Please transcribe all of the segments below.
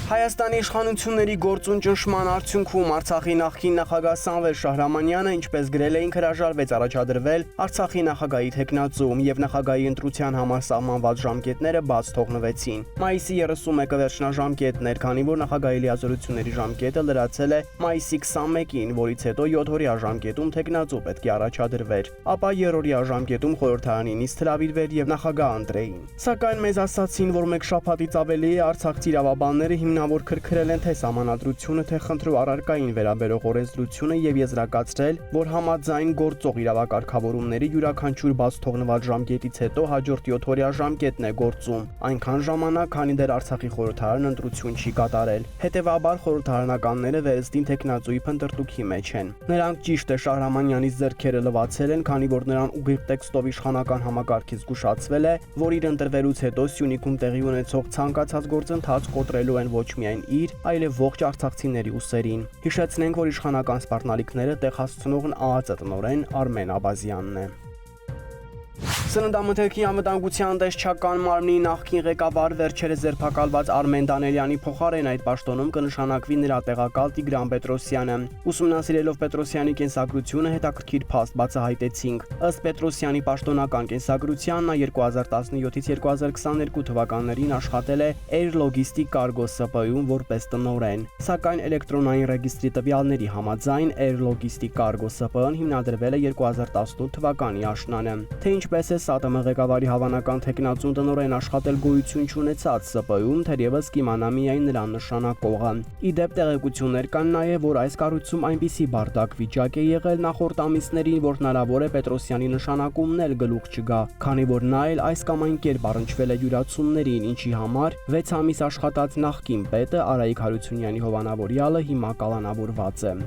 Հայաստանի իշխանությունների գործուն ճնշման արդյունքում Արցախի նախկին նախագահ Սամվել Շահրամանյանը, ինչպես գրել էինք, հրաժարվեց առաջադրվել Արցախի նախագահի թեկնածուում եւ նախագահի ընտրության համար սահմանված ժամկետները բաց թողնվեցին։ Մայիսի 31-ը վերջնաժամկետն էր, քանի որ նախագահի լիազորությունների ժամկետը լրացել է մայիսի 21-ին, որից հետո 7-օրյա ժամկետում թեկնածու պետք է առաջադրվեր, ապա երրորդյա ժամկետում խորհրդարանի նիստ հրավիրվեր եւ նախագահ ընտրեին։ Սակայն մեզ ասացին, որ մեկ շաբաթից ավելի է Արցախցի իրավաբանները հիմնավոր քրքրել են թե սահմանադրությունը, թե խնդրու առարկային վերաբերող օրենսդրությունը եւ եզրակացրել, որ համաձայն գործող իրավակարգավորումների յուրաքանչյուր բաց թողնված ժամկետից հետո հաջորդ 7-օրյա ժամկետն է գործում, այնքան ժամանակ, քանի դեռ Արցախի խորհրդարանը ընտրություն չի կատարել։ Հետևաբար խորհրդարանականները վերստին թեկնածուի փնտրտուքի մեջ են։ Նրանք ճիշտ է Շահրամանյանից ձեռքերը լվացել են, քանի որ նրան ուղիղ տեքստով իշխանական համակարգից զգուշացվել է, որ իր ընտրվելուց հետո Սյունիքում տեղի ունեցող ցանկացած գործընթաց կոտրելու են ոչ միայն իր, այլև ողջ արցախցիների ուսերին։ Հիշեցնենք, որ իշխանական սպառնալիքները տեղ հասցնողն ԱԱԾ տնօրեն Արմեն Աբազյանն է։ Սննդամթերքի անվտանգության տեսչական մարմնի նախկին ղեկավար վերջերս ձերբակալված Արմեն Դանելյանի փոխարեն այդ պաշտոնում կնշանակվի նրա տեղակալ Տիգրան Պետրոսյանը։ Ուսումնասիրելով Պետրոսյանի կենսագրությունը հետաքրքիր փաստ բացահայտեցինք։ Ըստ Պետրոսյանի պաշտոնական կենսագրության նա 2017-ից 2022 թվականներին աշխատել է Air Logistic Cargo ՍՊ-ում որպես տնօրեն։ Սակայն էլեկտրոնային ռեգիստրի տվյալների համաձայն Air Logistic Cargo ՍՊ-ն հիմնադրվել է 2018 թվականի աշնանը։ Թե ինչպես է ՍԱՏՄ ղեկավարի հավանական թեկնածուն տնօրեն աշխատել գոյություն չունեցած ՍՊ-ում, թերևս կիմանա միայն նրան նշանակողը։ Ի դեպ տեղեկություններ կան նաև, որ այս կառույցում այնպիսի բարդակ վիճակ է եղել նախորդ ամիսներին, որ հնարավոր է Պետրոսյանի նշանակումն էլ գլուխ չգա, քանի որ նա էլ այս կամ այն կերպ առնչվել է յուրացումներին, ինչի համար 6 ամիս աշխատած նախկին պետը Արայիկ Հարությունյանի հովանավորյալը հիմա կալանավորված է։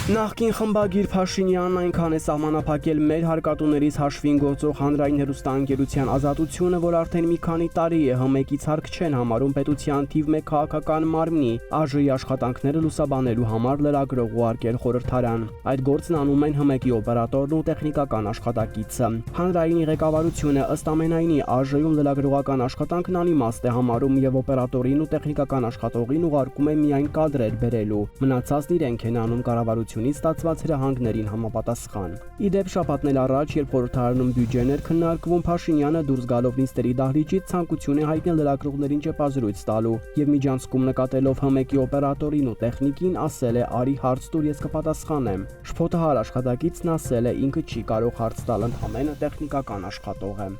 Նախկին խմբագիր Փաշինյանն այնքան է սահմանափակել մեր հարկատուներից հաշվին գործող հանրային հեռուստաընկերության ազատությունը, որ արդեն մի քանի տարի է ՀՄԷԿ-ից հարկ չեն համարում պետության թիվ 1 քաղաքական մարմնի ԱԺ-ի աշխատանքները լուսաբանելու համար լրագրող ուղարկել խորհրդարան։ Այդ գործն անում են ՀՄԷԿ-ի օպերատորն ու տեխնիկական աշխատակիցը։ Հանրայինի ղեկավարությունը ըստ ամենայնի ԱԺ-ում լրագրողական աշխատանքն անիմաստ է համարում եւ օպերատորին ու տեխնիկական աշխատողին ուղարկում է միայն կադրեր բերելու։ Մնացածն իրենք են անում կառավարությունից ստացված հրահանգներին համապատասխան։ Ի դեպ շաբաթն էլ առաջ, երբ խորհրդարանում բյուջեն էր քննարկվում, Փաշինյանը դուրս գալով նիստերի դահլիճից ցանկություն է հայտնել լրագրողներին ճեպազրույց տալու եւ միջանցքում նկատելով ՀՄԷԿ-ի օպերատորին ու տեխնիկին ասել է՝ «Արի հարց տուր, ես կպատասխանեմ»։ Շփոթահար աշխատակիցն ասել է՝ ինքը չի կարող հարց տալ, ընդամենը տեխնիկական աշխատող է։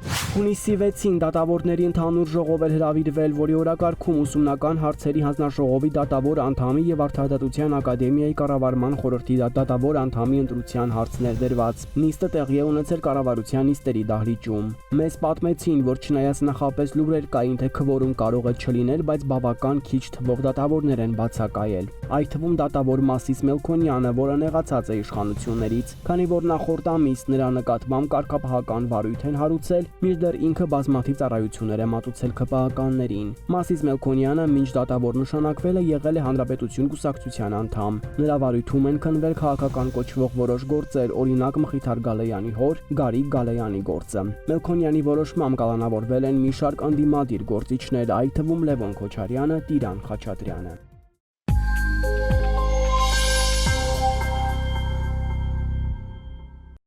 Հունիսի 6-ին դատավորների ընդհանուր ժողով էր հրավիրվել, որի օրակարգում ուսումնական հարցերի հանձնաժողովի դատավոր անդամի եւ Արդարադատության ակադեմիայի կառավարման խորհրդի դատավոր անդամի ընտրության հարցներ դրված։ Նիստը տեղի է ունեցել կառավարության նիստերի դահլիճում։ Մեզ պատմեցին, որ չնայած նախապես լուրեր կային, թե քվորում կարող է չլինել, բայց բավական քիչ թվով դատավորներ են բացակայել։ Այդ թվում դատավոր Մասիս Մելքոնյանը, որը նեղացած է իշխանություններից, քանի որ նախորդ ամիս նրա նկատմամբ կարգապահական վարույթ են հարուցել, մինչդեռ ինքը բազմաթիվ ծառայություններ է մատուցել ՔՊԱ-ականներին։ Մասիս Մելքոնյանը մինչ դատավոր նշանակվել է եղել է Հանրապետություն կուսակցության անդամ։ Նրա վարույթում են քննվել քաղաքական կոչվող որոշ գործեր, օրինակ Մխիթար Գալեյանի հոր Գարիկ Գալեյանի գործը։ Մելքոնյանի որոշմամբ կալանավորվել են մի շարք ընդդիմադիր գործիչներ, այդ թվում Լևոն Քոչարյանը, Տիրան Խաչատրյանը։